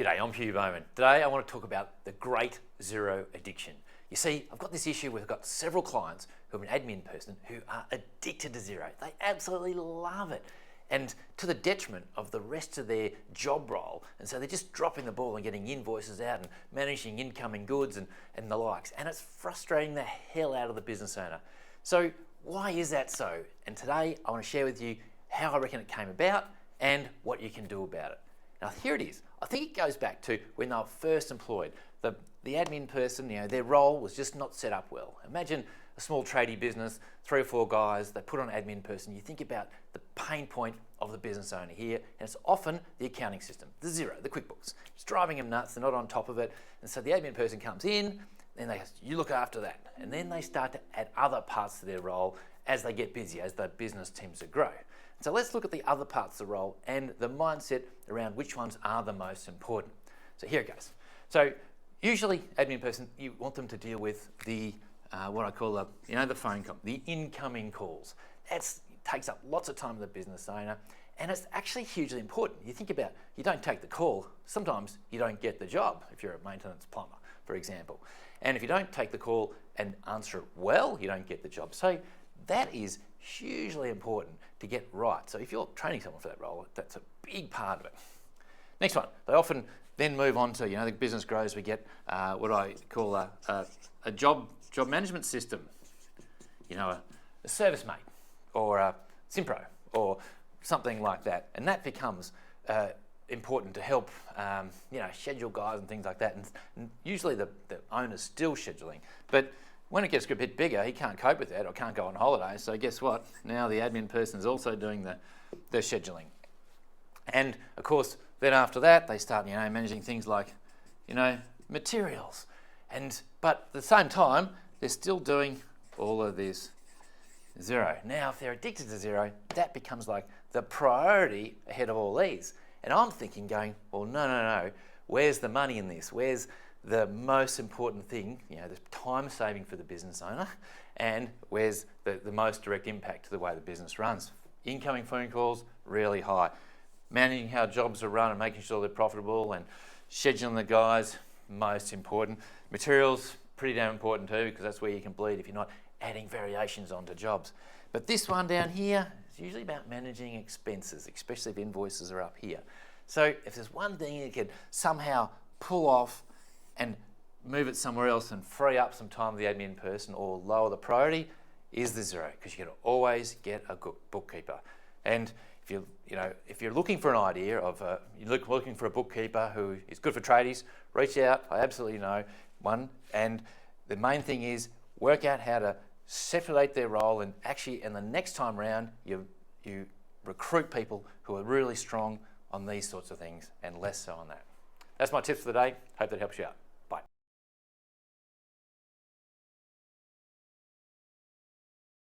G'day, I'm Hugh Bowman. Today I want to talk about the Great Xero Addiction. You see, I've got this issue where I've got several clients who are an admin person who are addicted to Xero. They absolutely love it, and to the detriment of the rest of their job role. And so they're just dropping the ball and getting invoices out and managing incoming goods and the likes. And it's frustrating the hell out of the business owner. So why is that so? And today I want to share with you how I reckon it came about and what you can do about it. Now here it is. I think it goes back to when they were first employed. The admin person, their role was just not set up well. Imagine a small tradie business, 3 or 4 guys, they put on an admin person. You think about the pain point of the business owner here, and it's often the accounting system, the Xero, the QuickBooks. It's driving them nuts, they're not on top of it. And so the admin person comes in, and they go, you look after that. And then they start to add other parts to their role as they get busy, as the business teams to grow. So let's look at the other parts of the role and the mindset around which ones are the most important. So here it goes. So usually, admin person, you want them to deal with the what I call the phone call, the incoming calls. That takes up lots of time of the business owner, and it's actually hugely important. You think about, you don't take the call, sometimes you don't get the job if you're a maintenance plumber, for example. And if you don't take the call and answer it well, you don't get the job. So that is hugely important to get right. So if you're training someone for that role, that's a big part of it. Next one, they often then move on to, the business grows, we get what I call a job management system, a service mate or a Simpro or something like that. And that becomes important to help, schedule guys and things like that. And usually the owner's still scheduling. But when it gets a bit bigger, he can't cope with that or can't go on holiday. So guess what? Now the admin person is also doing the scheduling. And of course, then after that, they start, managing things like, materials. But at the same time, they're still doing all of this Xero. Now, if they're addicted to Xero, that becomes like the priority ahead of all these. And I'm thinking well, no. Where's the money in this? Where's the most important thing, the time saving for the business owner, and where's the most direct impact to the way the business runs? Incoming phone calls, really high. Managing how jobs are run and making sure they're profitable and scheduling the guys, most important. Materials, pretty damn important too, because that's where you can bleed if you're not adding variations onto jobs. But this one down here is usually about managing expenses, especially if invoices are up here. So if there's one thing you could somehow pull off and move it somewhere else and free up some time with the admin person or lower the priority, is the Xero, because you can always get a good bookkeeper. And if you're looking for an idea of looking for a bookkeeper who is good for tradies, reach out. I absolutely know one. And the main thing is work out how to separate their role, and the next time round you recruit people who are really strong on these sorts of things and less so on that. That's my tips for the day. Hope that helps you out.